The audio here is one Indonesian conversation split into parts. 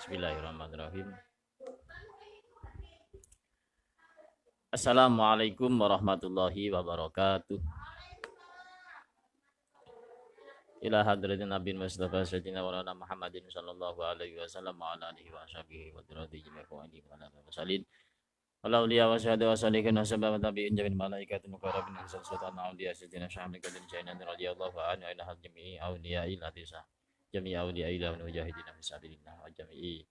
Bismillahirrahmanirrahim. Assalamualaikum warahmatullahi wabarakatuh. Ila hadratin Nabi Mustafa Sayyidina Maulana Muhammadin sallallahu alaihi wasallam wa ala alihi wa sahbihi wa dirati jami'i wa ala mursalin. Wala uliya wa syahada wa salihin wa sabab tabi'in jamin malaikatin muqarrabin hasan sultan auliya sayyidina syahmi kadin jainan radhiyallahu anhu ila jami'i auliya ila tisa jami'i auliya ila mujahidin fi sabilillah wa jami'i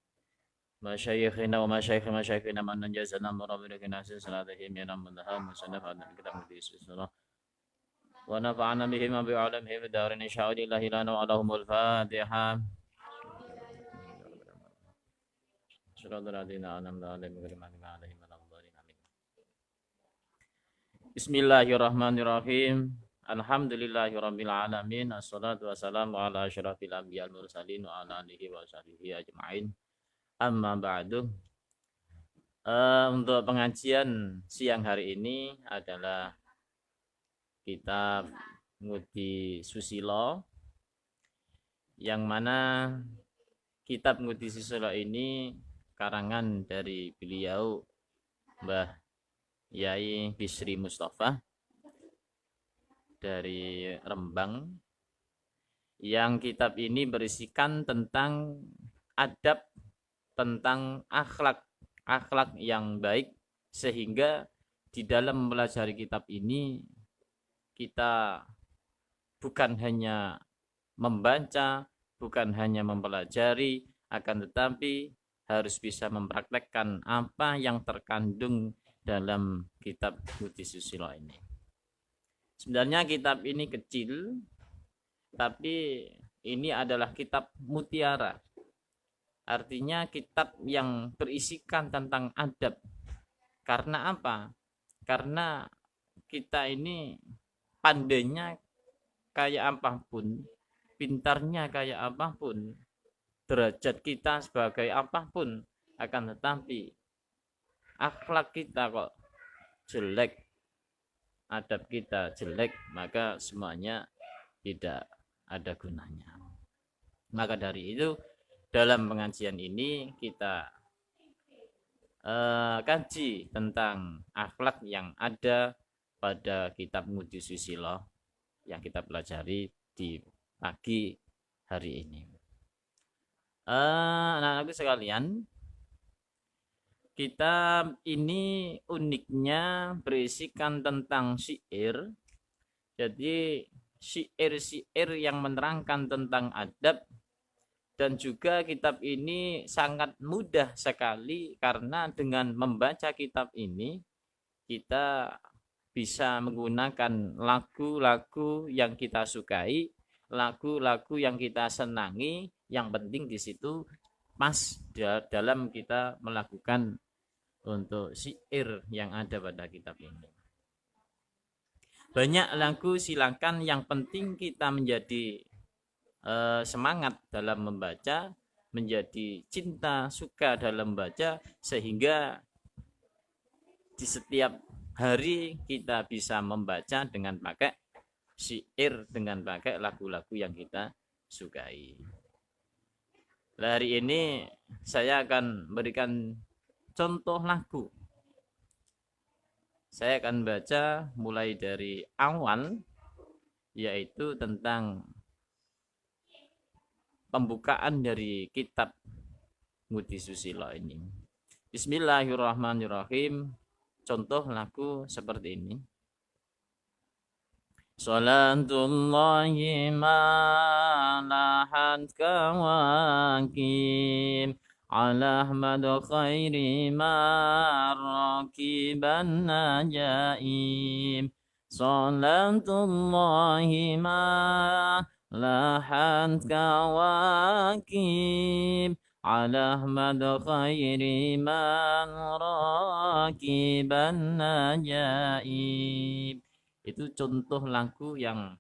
masyayikhina wa masyayikhina man najazana murabbina salatihim yanam madham musannaf an kitab hadis sunnah wa nafa'ana bihim bi alamihim darin insyaallah lana wa lahumul fatihah. Bismillahirrahmanirrahim. Alhamdulillahirabbil alamin. Assalatu wassalamu ala asyrafil anbiya'il mursalin wa ala alihi wa sahbihi ajma'in. Amma ba'du. Untuk pengajian siang hari ini adalah kitab Ngudi Susilo, yang mana kitab Ngudi Susilo ini karangan dari beliau Mbah Yai Bisri Mustafa dari Rembang, yang kitab ini berisikan tentang adab, tentang akhlak yang baik, sehingga di dalam mempelajari kitab ini kita bukan hanya membaca, bukan hanya mempelajari, akan tetapi harus bisa mempraktekkan apa yang terkandung dalam kitab Ngudi Susilo ini. Sebenarnya kitab ini kecil, tapi ini adalah kitab mutiara. Artinya kitab yang berisikan tentang adab. Karena apa? Karena kita ini pandainya kayak apapun, pintarnya kayak apapun, derajat kita sebagai apapun, akan tetapi akhlak kita kok jelek, adab kita jelek, maka semuanya tidak ada gunanya. Maka dari itu dalam pengajian ini kita kaji tentang akhlak yang ada pada kitab Ngudi Susilo yang kita pelajari di pagi hari ini. Anak-anakku sekalian, kitab ini uniknya berisikan tentang syair. Jadi syair-syair yang menerangkan tentang adab, dan juga kitab ini sangat mudah sekali karena dengan membaca kitab ini kita bisa menggunakan lagu-lagu yang kita sukai, lagu-lagu yang kita senangi. Yang penting di situ pas dalam kita melakukan untuk syair yang ada pada kitab ini. Banyak lagu silakan, yang penting kita menjadi semangat dalam membaca, menjadi cinta, suka dalam membaca, sehingga di setiap hari kita bisa membaca dengan pakai syair, dengan pakai lagu-lagu yang kita sukai. Hari ini saya akan berikan contoh lagu. Saya akan baca mulai dari awal, yaitu tentang pembukaan dari kitab Ngudi Susilo ini. Bismillahirrahmanirrahim. Contoh lagu seperti ini. Salatullahi malahat kawakim ala ahmad khairi marrakiban najaim. Salatullahi malahat kawakim ala ahmad khairi marrakiban najaim. Itu contoh lagu yang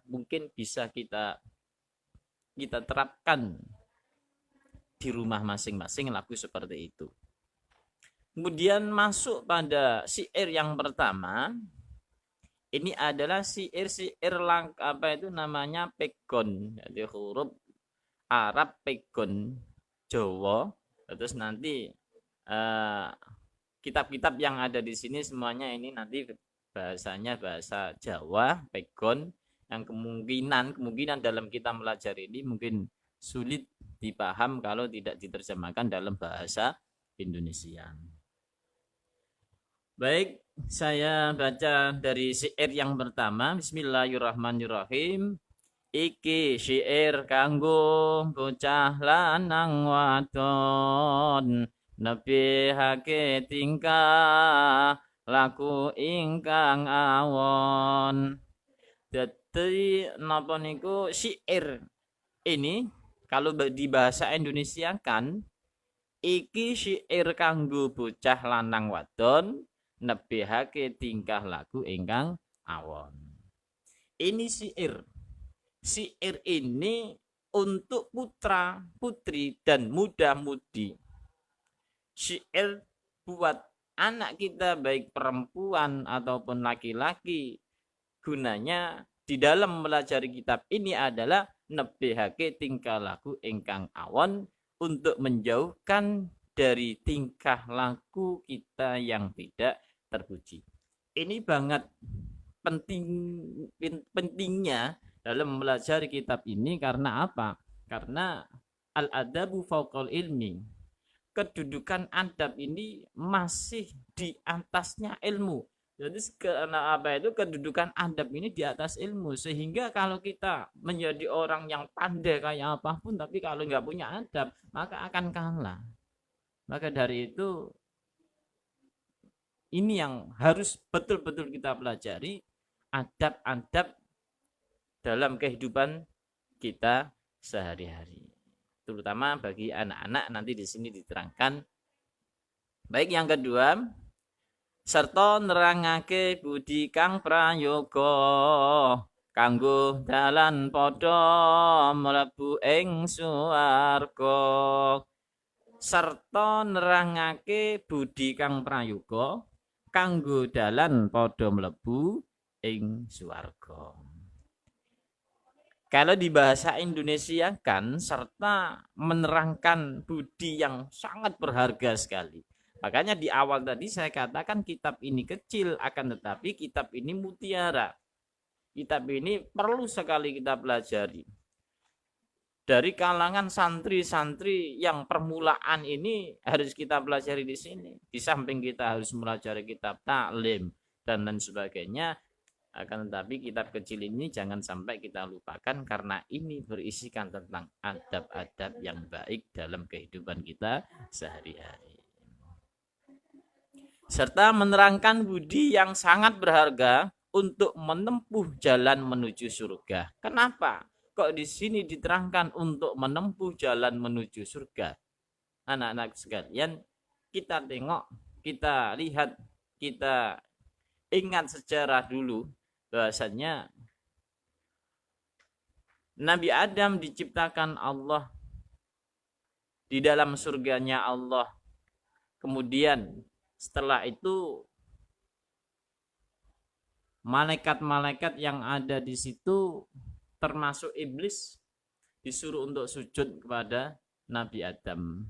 mungkin bisa kita terapkan di rumah masing-masing, lagu seperti itu. Kemudian masuk pada syair yang pertama. Ini adalah syair namanya pegon, jadi huruf Arab pegon. Jawa, terus nanti kitab-kitab yang ada di sini semuanya ini nanti bahasanya bahasa Jawa, pegon, yang kemungkinan dalam kita melajari ini mungkin sulit dipaham kalau tidak diterjemahkan dalam bahasa Indonesia. Baik, saya baca dari syair yang pertama. Bismillahirrahmanirrahim. Iki syair kanggo bocah lanang wadon, nebihake tingkah laku ingkang awon. Dadi napa niku syair ini kalau di bahasa Indonesia kan iki syair kanggo bocah lanang wadon, nebihake tingkah laku ingkang awon. Ini syair. Syair ini untuk putra, putri, dan muda-mudi. Syair buat anak kita baik perempuan ataupun laki-laki. Gunanya di dalam mempelajari kitab ini adalah nebihake tingkah laku ingkang awon, untuk menjauhkan dari tingkah laku kita yang tidak terpuji. Ini banget pentingnya dalam mempelajari kitab ini. Karena apa? Karena al-adabu fauqal ilmi. Kedudukan adab ini masih di atasnya ilmu. Jadi karena apa itu kedudukan adab ini di atas ilmu. Sehingga kalau kita menjadi orang yang pandai kayak apapun, tapi kalau nggak punya adab, maka akan kalah. Maka dari itu, ini yang harus betul-betul kita pelajari, adab-adab dalam kehidupan kita sehari-hari, terutama bagi anak-anak. Nanti di sini diterangkan. Baik, yang kedua, serta nerangake budi kang prayoga kanggo dalan padha mlebu ing swarga. Serta nerangake budi kang prayoga kanggo dalan padha mlebu ing swarga. Kalau di bahasa Indonesia kan serta menerangkan budi yang sangat berharga sekali. Makanya di awal tadi saya katakan kitab ini kecil, akan tetapi kitab ini mutiara. Kitab ini perlu sekali kita pelajari. Dari kalangan santri-santri yang permulaan ini harus kita pelajari di sini. Di samping kita harus pelajari kitab taklim dan lain sebagainya. Akan tetapi kitab kecil ini jangan sampai kita lupakan, karena ini berisikan tentang adab-adab yang baik dalam kehidupan kita sehari-hari. Serta menerangkan budi yang sangat berharga untuk menempuh jalan menuju surga. Kenapa? Kok di sini diterangkan untuk menempuh jalan menuju surga? Anak-anak sekalian, kita tengok, kita lihat, kita ingat sejarah dulu. Bahasanya Nabi Adam diciptakan Allah di dalam surganya Allah. Kemudian setelah itu malaikat-malaikat yang ada di situ termasuk iblis disuruh untuk sujud kepada Nabi Adam.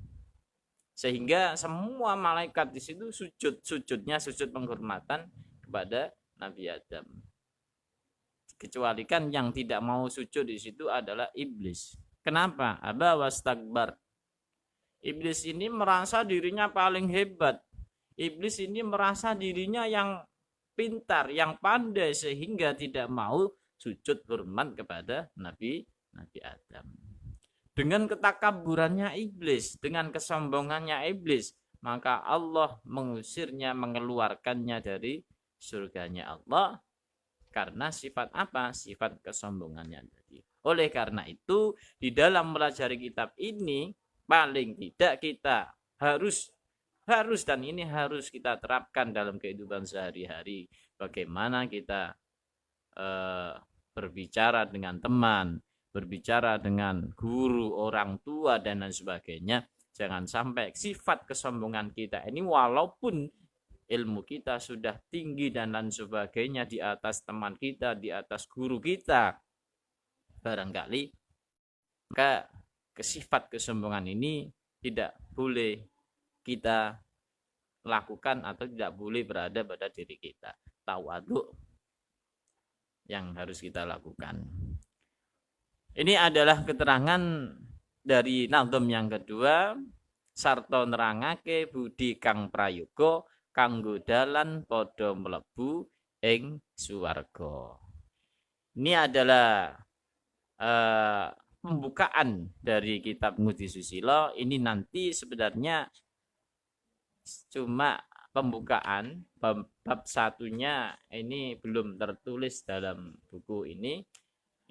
Sehingga semua malaikat di situ sujudnya sujud penghormatan kepada Nabi Adam. Kecuali kan yang tidak mau sujud di situ adalah iblis. Kenapa? Aba wastakbar. Iblis ini merasa dirinya paling hebat. Iblis ini merasa dirinya yang pintar, yang pandai, sehingga tidak mau sujud hormat kepada Nabi Adam. Dengan ketakaburannya iblis, dengan kesombongannya iblis, maka Allah mengusirnya, mengeluarkannya dari surganya Allah. Karena sifat apa? Sifat kesombongannya tadi. Oleh karena itu, di dalam mempelajari kitab ini, paling tidak kita harus dan ini harus kita terapkan dalam kehidupan sehari-hari. Bagaimana kita berbicara dengan teman, berbicara dengan guru, orang tua, dan lain sebagainya. Jangan sampai sifat kesombongan kita ini, walaupun ilmu kita sudah tinggi dan lain sebagainya, di atas teman kita, di atas guru kita, barangkali maka sifat kesombongan ini tidak boleh kita lakukan atau tidak boleh berada pada diri kita. Tawadhu yang harus kita lakukan. Ini adalah keterangan dari nazm yang kedua, sarta nerangake budi kang prayoga kanggo dalan padha mlebu ing swarga. Ini adalah pembukaan dari kitab Ngudi Susilo. Ini nanti sebenarnya cuma pembukaan, bab satunya ini belum tertulis dalam buku ini.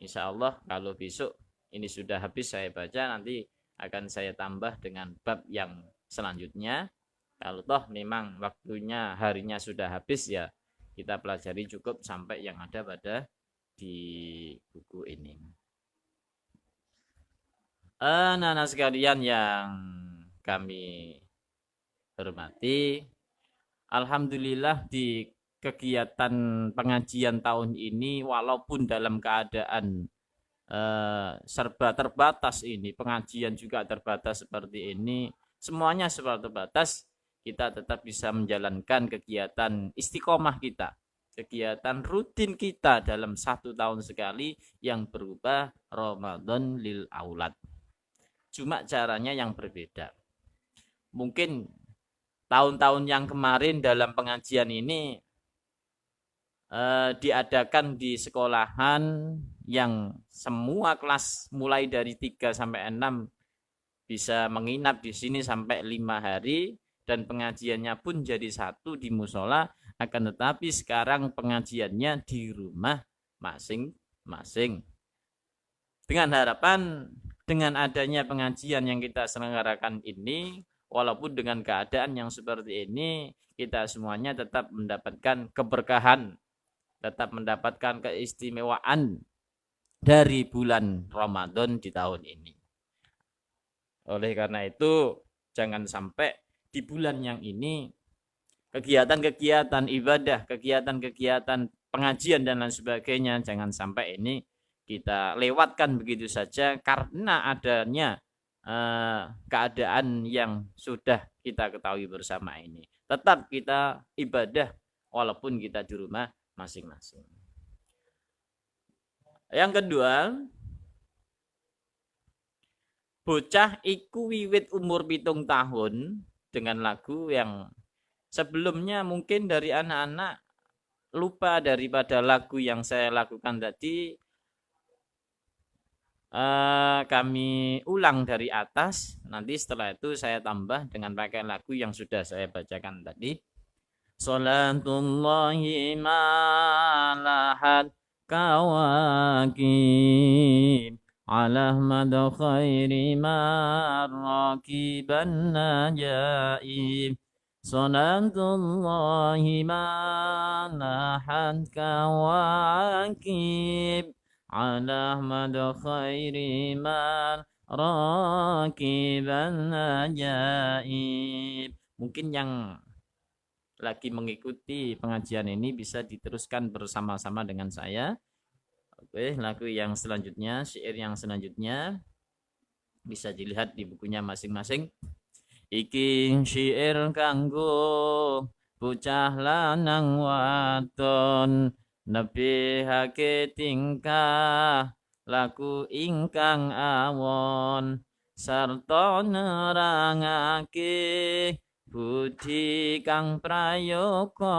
Insya Allah kalau besok ini sudah habis saya baca, nanti akan saya tambah dengan bab yang selanjutnya. Kalau toh memang waktunya harinya sudah habis, ya kita pelajari cukup sampai yang ada pada di buku ini. Anak-anak sekalian yang kami hormati, alhamdulillah di kegiatan pengajian tahun ini, walaupun dalam keadaan serba terbatas ini, pengajian juga terbatas seperti ini, semuanya serba terbatas, kita tetap bisa menjalankan kegiatan istiqomah kita, kegiatan rutin kita dalam 1 tahun sekali yang berupa Ramadan lil aulad. Cuma caranya yang berbeda. Mungkin tahun-tahun yang kemarin dalam pengajian ini diadakan di sekolahan yang semua kelas mulai dari 3 sampai 6 bisa menginap di sini sampai 5 hari, dan pengajiannya pun jadi 1 di musola. Akan tetapi sekarang pengajiannya di rumah masing-masing, dengan harapan dengan adanya pengajian yang kita selenggarakan ini, walaupun dengan keadaan yang seperti ini, kita semuanya tetap mendapatkan keberkahan, tetap mendapatkan keistimewaan dari bulan Ramadan di tahun ini. Oleh karena itu, jangan sampai di bulan yang ini kegiatan-kegiatan ibadah, kegiatan-kegiatan pengajian dan lain sebagainya, jangan sampai ini kita lewatkan begitu saja karena adanya keadaan yang sudah kita ketahui bersama ini. Tetap kita ibadah walaupun kita di rumah masing-masing. Yang kedua, bocah iku wiwit umur 7 tahun dengan lagu yang sebelumnya mungkin dari anak-anak lupa daripada lagu yang saya lakukan tadi. Kami ulang dari atas, nanti setelah itu saya tambah dengan pakai lagu yang sudah saya bacakan tadi. Salatullahi malahat kawakib ala ahmad khairi marrakiban najaib. Salatullahi malahat kawakib ala ahmad khairi marrakiban najaib. Mungkin yang lagi mengikuti pengajian ini bisa diteruskan bersama-sama dengan saya. Oke, lagu yang selanjutnya, syair yang selanjutnya bisa dilihat di bukunya masing-masing. Iki syair kanggo bocah lanang wadon, nebihake tingkah laku ingkang awon, sarta nerangake budi kang prayoga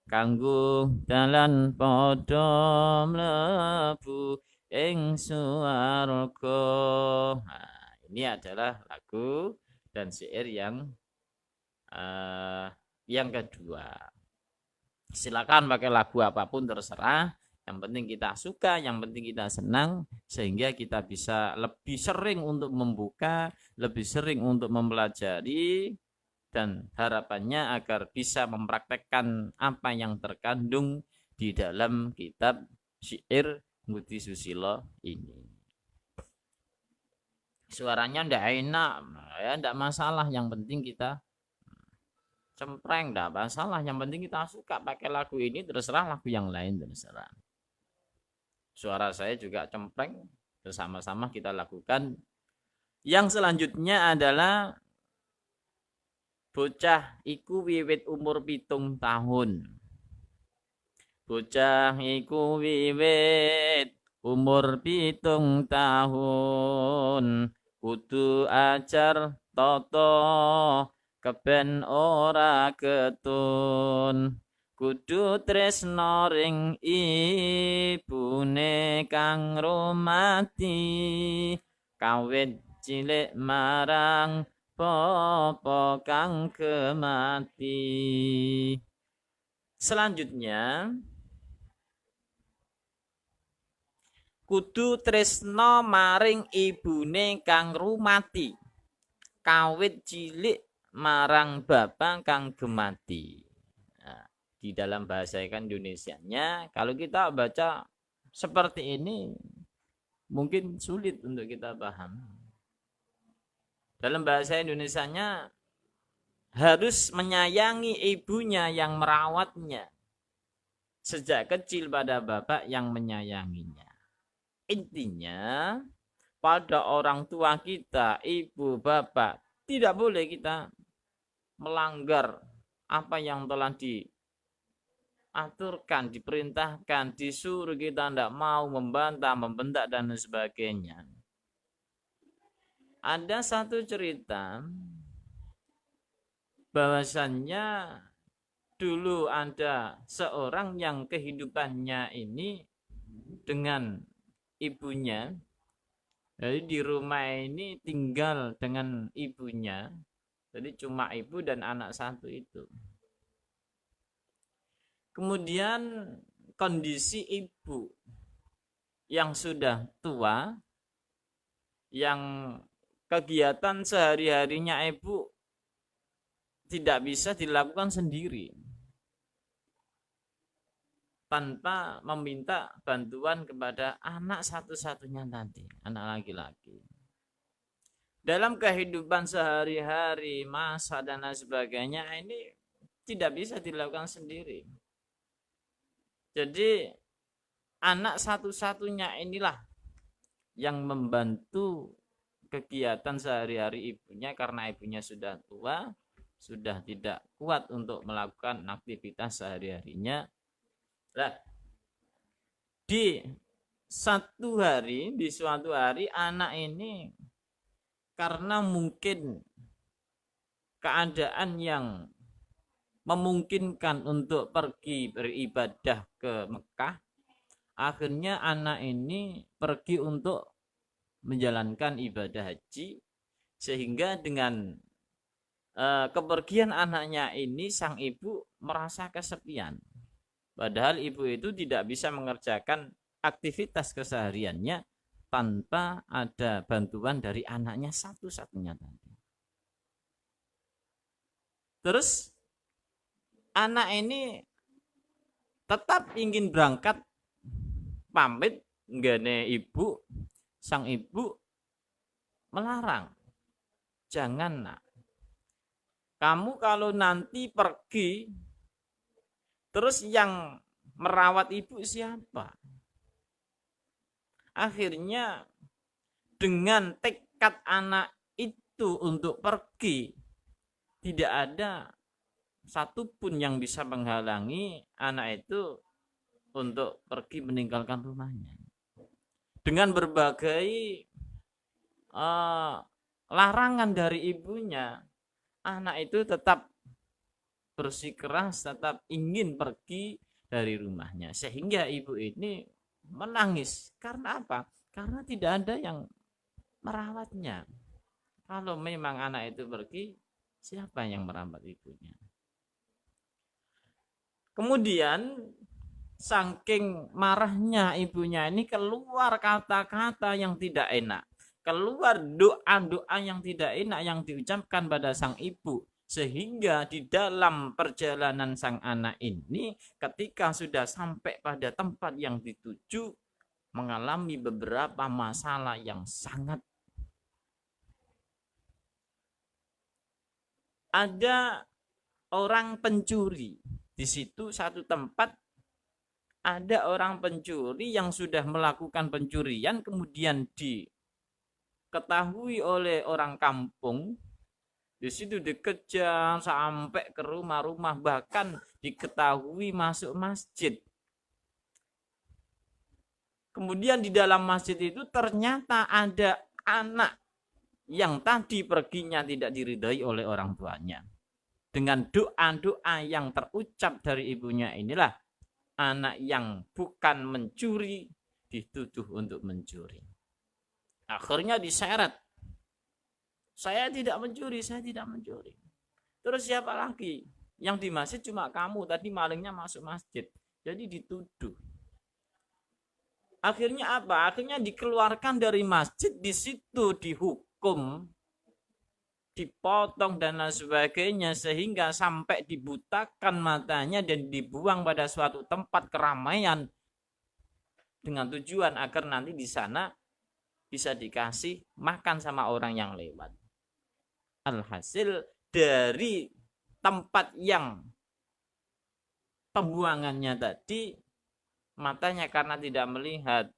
kanggo dalan padha mlebu ing swarga. Nah, ini adalah lagu dan syair yang kedua. Silakan pakai lagu apapun terserah, yang penting kita suka, yang penting kita senang, sehingga kita bisa lebih sering untuk membuka, lebih sering untuk mempelajari, dan harapannya agar bisa mempraktekkan apa yang terkandung di dalam kitab syair Ngudi Susilo ini. Suaranya ndak enak, ya ndak masalah, yang penting kita cempreng, ndak masalah, yang penting kita suka pakai lagu ini, terserah lagu yang lain terserah. Suara saya juga cempreng, bersama-sama kita lakukan. Yang selanjutnya adalah bocah iku wiwit umur 7 tahun. Bocah iku wiwit umur 7 tahun. Kudu ajar toto keben ora ketun. Kudu tresno ring ibune kang rumati. Kawit cilik marang bapa kang kemati. Selanjutnya kudu tresno maring ibune kang rumati. Kawit cilik marang bapak kang gemati. Nah, di dalam bahasa ikan Indonesianya, kalau kita baca seperti ini mungkin sulit untuk kita paham. Dalam bahasa Indonesianya harus menyayangi ibunya yang merawatnya. Sejak kecil pada bapak yang menyayanginya. Intinya pada orang tua kita, ibu, bapak, tidak boleh kita melanggar apa yang telah diaturkan, diperintahkan, disuruh, kita tidak mau membantah, membentak dan sebagainya. Ada satu cerita bahwasannya dulu ada seorang yang kehidupannya ini dengan ibunya. Jadi di rumah ini tinggal dengan ibunya. Jadi cuma ibu dan anak satu itu. Kemudian kondisi ibu yang sudah tua, yang kegiatan sehari-harinya ibu tidak bisa dilakukan sendiri tanpa meminta bantuan kepada anak satu-satunya tadi, anak laki-laki. Dalam kehidupan sehari-hari, masa dan lain sebagainya ini tidak bisa dilakukan sendiri. Jadi anak satu-satunya inilah yang membantu kegiatan sehari-hari ibunya karena ibunya sudah tua, sudah tidak kuat untuk melakukan aktivitas sehari-harinya. Nah, di suatu hari anak ini karena mungkin keadaan yang memungkinkan untuk pergi beribadah ke Mekah, akhirnya anak ini pergi untuk menjalankan ibadah haji, sehingga dengan kepergian anaknya ini sang ibu merasa kesepian. Padahal ibu itu tidak bisa mengerjakan aktivitas kesehariannya tanpa ada bantuan dari anaknya satu-satunya tadi. Terus anak ini tetap ingin berangkat pamit nggane ibu. Sang ibu melarang. Jangan nak. Kamu kalau nanti pergi, terus yang merawat ibu siapa? Akhirnya dengan tekad anak itu untuk pergi, tidak ada satupun yang bisa menghalangi anak itu untuk pergi meninggalkan rumahnya. Dengan berbagai larangan dari ibunya, anak itu tetap bersikeras, tetap ingin pergi dari rumahnya. Sehingga ibu ini menangis. Karena apa? Karena tidak ada yang merawatnya. Kalau memang anak itu pergi, siapa yang merawat ibunya? Kemudian saking marahnya ibunya ini keluar kata-kata yang tidak enak. Keluar doa-doa yang tidak enak yang diucapkan pada sang ibu. Sehingga di dalam perjalanan sang anak ini ketika sudah sampai pada tempat yang dituju mengalami beberapa masalah yang sangat. Ada orang pencuri. Di situ satu tempat ada orang pencuri yang sudah melakukan pencurian kemudian diketahui oleh orang kampung, di situ dikejar sampai ke rumah-rumah, bahkan diketahui masuk masjid. Kemudian di dalam masjid itu ternyata ada anak yang tadi perginya tidak diridhai oleh orang tuanya. Dengan doa-doa yang terucap dari ibunya inilah anak yang bukan mencuri dituduh untuk mencuri. Akhirnya diseret. Saya tidak mencuri, saya tidak mencuri. Terus siapa lagi? Yang di masjid cuma kamu, tadi malingnya masuk masjid. Jadi dituduh. Akhirnya apa? Akhirnya dikeluarkan dari masjid, di situ dihukum, dipotong dan lain sebagainya, sehingga sampai dibutakan matanya dan dibuang pada suatu tempat keramaian dengan tujuan agar nanti di sana bisa dikasih makan sama orang yang lewat. Alhasil dari tempat yang pembuangannya tadi, matanya karena tidak melihat,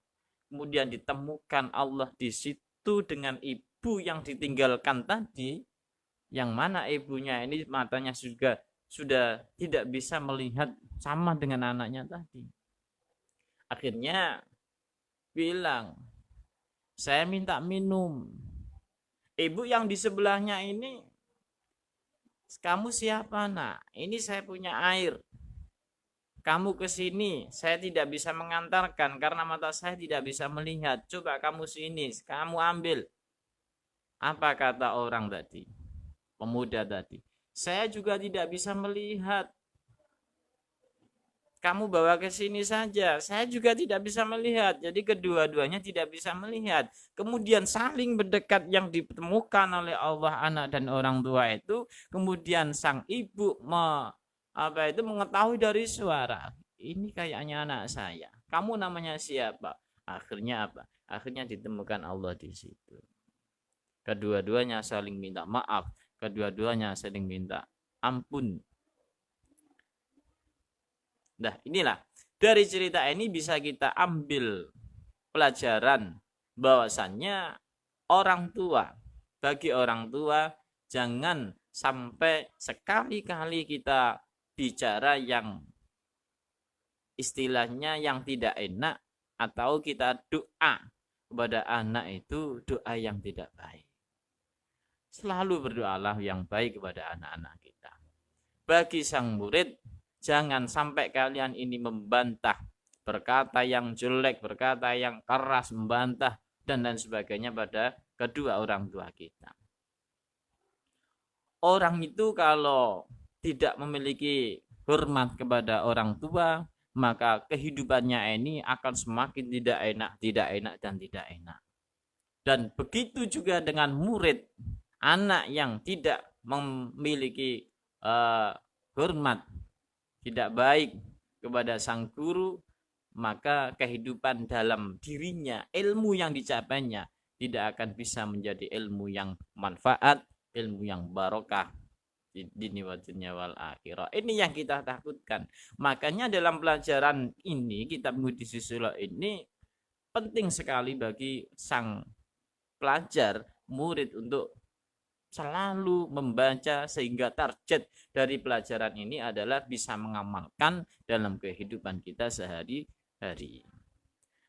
kemudian ditemukan Allah di situ dengan ibu yang ditinggalkan tadi, yang mana ibunya ini matanya sudah tidak bisa melihat sama dengan anaknya tadi. Akhirnya bilang, saya minta minum. Ibu yang di sebelahnya ini, kamu siapa nak? Ini saya punya air. Kamu ke sini, saya tidak bisa mengantarkan karena mata saya tidak bisa melihat. Coba kamu sini, kamu ambil. Apa kata orang tadi? Pemuda tadi. Saya juga tidak bisa melihat. Kamu bawa ke sini saja. Saya juga tidak bisa melihat. Jadi kedua-duanya tidak bisa melihat. Kemudian saling berdekat yang ditemukan oleh Allah anak dan orang tua itu. Kemudian sang ibu mengetahui dari suara. Ini kayaknya anak saya. Kamu namanya siapa? Akhirnya apa? Akhirnya ditemukan Allah di situ. Kedua-duanya saling minta maaf. Kedua-duanya saling minta ampun. Nah, inilah dari cerita ini bisa kita ambil pelajaran bahwasannya bagi orang tua jangan sampai sekali-kali kita bicara yang istilahnya yang tidak enak atau kita doa kepada anak itu doa yang tidak baik. Selalu berdoalah yang baik kepada anak-anak kita. Bagi sang murid, jangan sampai kalian ini membantah, berkata yang jelek, berkata yang keras, membantah dan lain sebagainya pada kedua orang tua kita. Orang itu kalau tidak memiliki hormat kepada orang tua, maka kehidupannya ini akan semakin tidak enak dan tidak enak. Dan begitu juga dengan murid, anak yang tidak memiliki hormat, tidak baik kepada sang guru, maka kehidupan dalam dirinya, ilmu yang dicapainya tidak akan bisa menjadi ilmu yang manfaat, ilmu yang barokah di dunia wal akhirah. Ini yang kita takutkan. Makanya dalam pelajaran ini, kitab Qudsi Sula ini penting sekali bagi sang pelajar, murid untuk selalu membaca sehingga target dari pelajaran ini adalah bisa mengamalkan dalam kehidupan kita sehari-hari.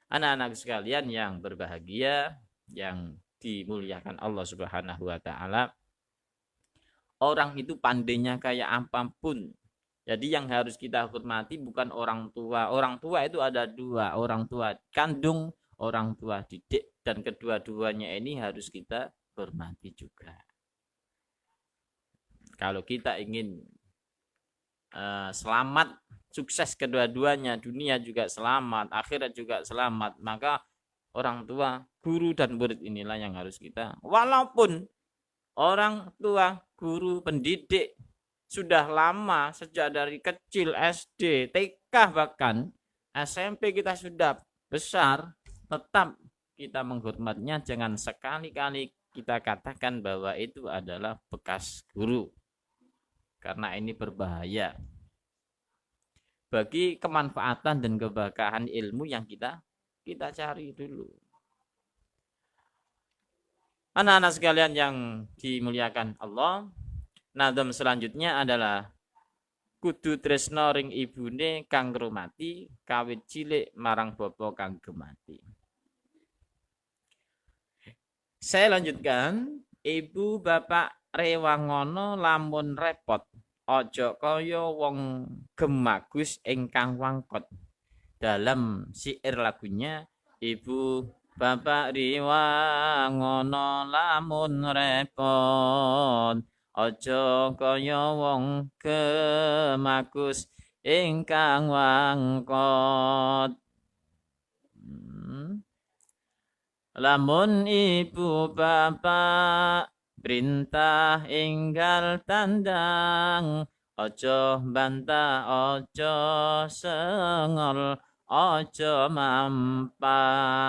Anak-anak sekalian yang berbahagia, yang dimuliakan Allah Subhanahu wa taala, orang itu pandainya kayak apapun. Jadi yang harus kita hormati bukan orang tua. Orang tua itu ada dua, orang tua kandung, orang tua didik, dan kedua-duanya ini harus kita hormati juga. Kalau kita ingin selamat, sukses kedua-duanya, dunia juga selamat, akhirat juga selamat, maka orang tua, guru dan murid inilah yang harus kita, walaupun orang tua, guru, pendidik sudah lama, sejak dari kecil, SD, TK bahkan SMP kita sudah besar, tetap kita menghormatnya. Jangan sekali-kali kita katakan bahwa itu adalah bekas guru, karena ini berbahaya bagi kemanfaatan dan keberkahan ilmu yang kita cari dulu. Anak-anak sekalian yang dimuliakan Allah, nadam selanjutnya adalah kudu tresno ring ibune kang ngrumati kawit cilik marang bapa kang gemati. Saya lanjutkan, ibu bapak rewangono lamun repot, ojo kaya wong gemagus ingkang wangkot. Dalam syair lagunya, ibu bapak rewangono lamun repot, ojo kaya wong gemagus ingkang wangkot. Lamun ibu bapak perintah enggal tandang, ojo bantah, ojo sengol, ojo mampang.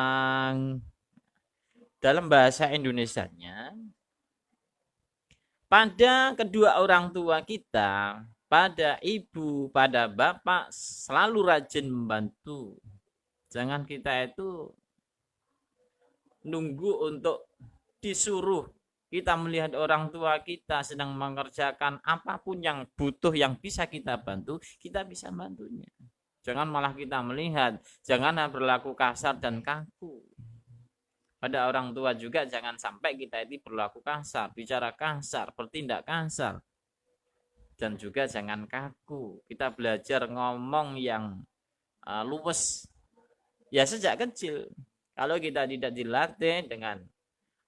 Dalam bahasa Indonesianya, pada kedua orang tua kita, pada ibu, pada bapak, selalu rajin membantu. Jangan kita itu nunggu untuk disuruh. Kita melihat orang tua kita sedang mengerjakan apapun yang butuh, yang bisa kita bantu, kita bisa bantunya. Jangan malah kita melihat, jangan berlaku kasar dan kaku. Pada orang tua juga jangan sampai kita itu berlaku kasar, bicara kasar, bertindak kasar. Dan juga jangan kaku. Kita belajar ngomong yang luwes. Ya sejak kecil. Kalau kita tidak dilatih dengan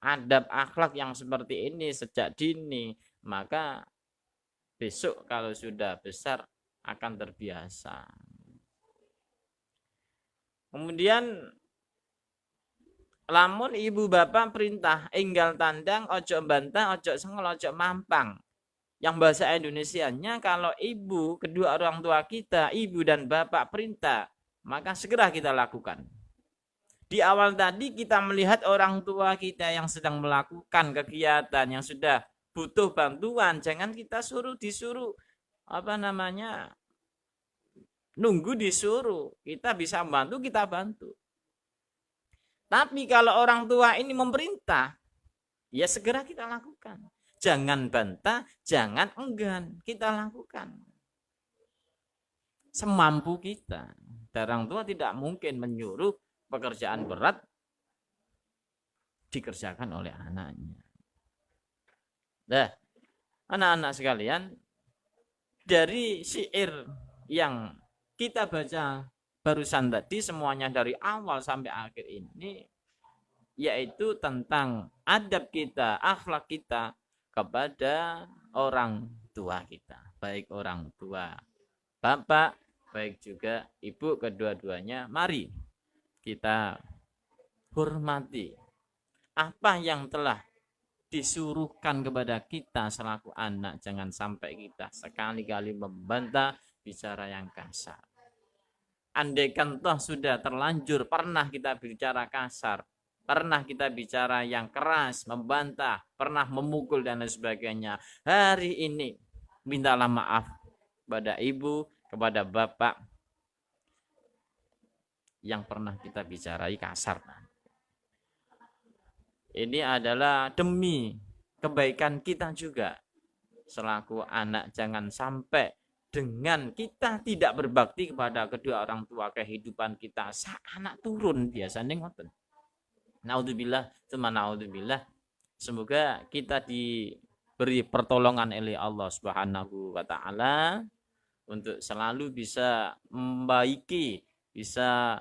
adab akhlak yang seperti ini sejak dini, maka besok kalau sudah besar akan terbiasa. Kemudian lamun ibu bapak perintah enggal tandang, ojo bantah, ojo sengol, ojo mampang. Yang bahasa Indonesianya, kalau ibu, kedua orang tua kita, ibu dan bapak perintah, maka segera kita lakukan. Di awal tadi kita melihat orang tua kita yang sedang melakukan kegiatan yang sudah butuh bantuan, jangan kita disuruh nunggu disuruh. Kita bisa membantu, kita bantu. Tapi kalau orang tua ini memerintah, ya segera kita lakukan. Jangan bantah, jangan enggan, kita lakukan semampu kita. Orang tua tidak mungkin menyuruh pekerjaan berat dikerjakan oleh anaknya. Nah, anak-anak sekalian, dari syair yang kita baca barusan tadi, semuanya dari awal sampai akhir ini, yaitu tentang adab kita, akhlak kita kepada orang tua kita. Baik orang tua bapak, baik juga ibu, kedua-duanya. Mari kita hormati apa yang telah disuruhkan kepada kita selaku anak. Jangan sampai kita sekali-kali membantah, bicara yang kasar. Andaikan toh sudah terlanjur pernah kita bicara kasar, pernah kita bicara yang keras, membantah, pernah memukul dan lain sebagainya, hari ini mintalah maaf kepada ibu, kepada bapak yang pernah kita bicarai kasar. Ini adalah demi kebaikan kita juga selaku anak. Jangan sampai dengan kita tidak berbakti kepada kedua orang tua, kehidupan kita anak turun biasanya ngoten. Naudzubillah, cuma naudzubillah. Semoga kita diberi pertolongan oleh Allah Subhanahu wa taala untuk selalu bisa membaiki, bisa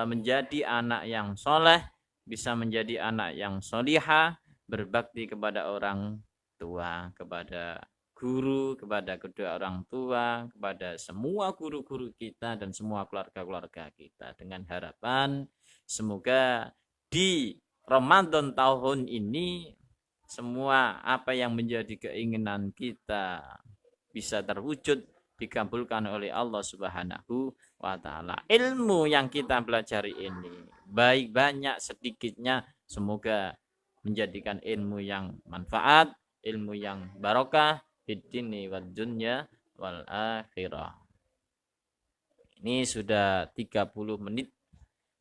menjadi anak yang soleh, bisa menjadi anak yang solihah, berbakti kepada orang tua, kepada guru, kepada kedua orang tua, kepada semua guru-guru kita dan semua keluarga-keluarga kita, dengan harapan semoga di Ramadan tahun ini semua apa yang menjadi keinginan kita bisa terwujud, dikabulkan oleh Allah Subhanahu wa taala. Ilmu yang kita pelajari ini, baik banyak sedikitnya, semoga menjadikan ilmu yang manfaat, ilmu yang barokah fid dini wad dunya wal akhirah. Ini sudah 30 menit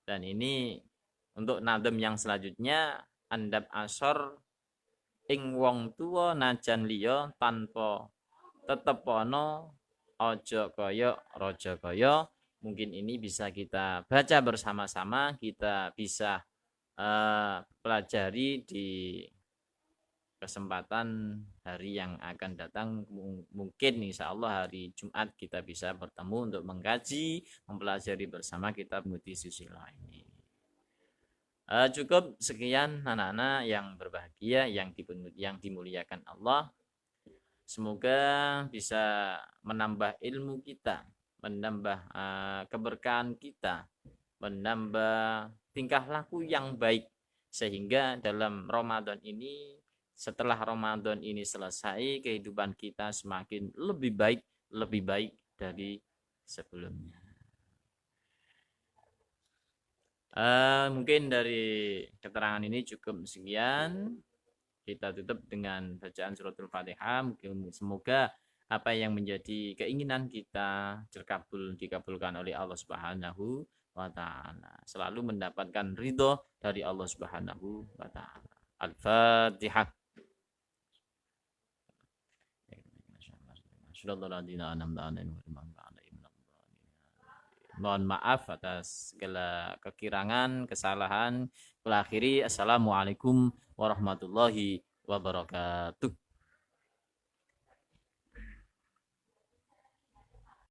dan ini untuk nadem yang selanjutnya andhap asor ing wong tuwa najan liya tanpa tetep ana aja kaya raja kaya. Mungkin ini bisa kita baca bersama-sama, kita bisa pelajari di kesempatan hari yang akan datang. Mungkin insya Allah hari Jumat kita bisa bertemu untuk mengkaji, mempelajari bersama kitab Mutisisila ini. Cukup sekian anak-anak yang berbahagia, yang dimuliakan Allah. Semoga bisa menambah ilmu kita, menambah keberkahan kita, menambah tingkah laku yang baik, sehingga dalam Ramadan ini, setelah Ramadan ini selesai, kehidupan kita semakin lebih baik dari sebelumnya. Mungkin dari keterangan ini cukup sekian. Kita tutup dengan bacaan suratul Fatihah. Semoga apa yang menjadi keinginan kita dikabulkan oleh Allah Subhanahu wa taala. Selalu mendapatkan ridho dari Allah Subhanahu wa taala. Al-Fatihah. Mohon maaf atas segala kekurangan, kesalahan. Akhiri, assalamualaikum warahmatullahi wabarakatuh.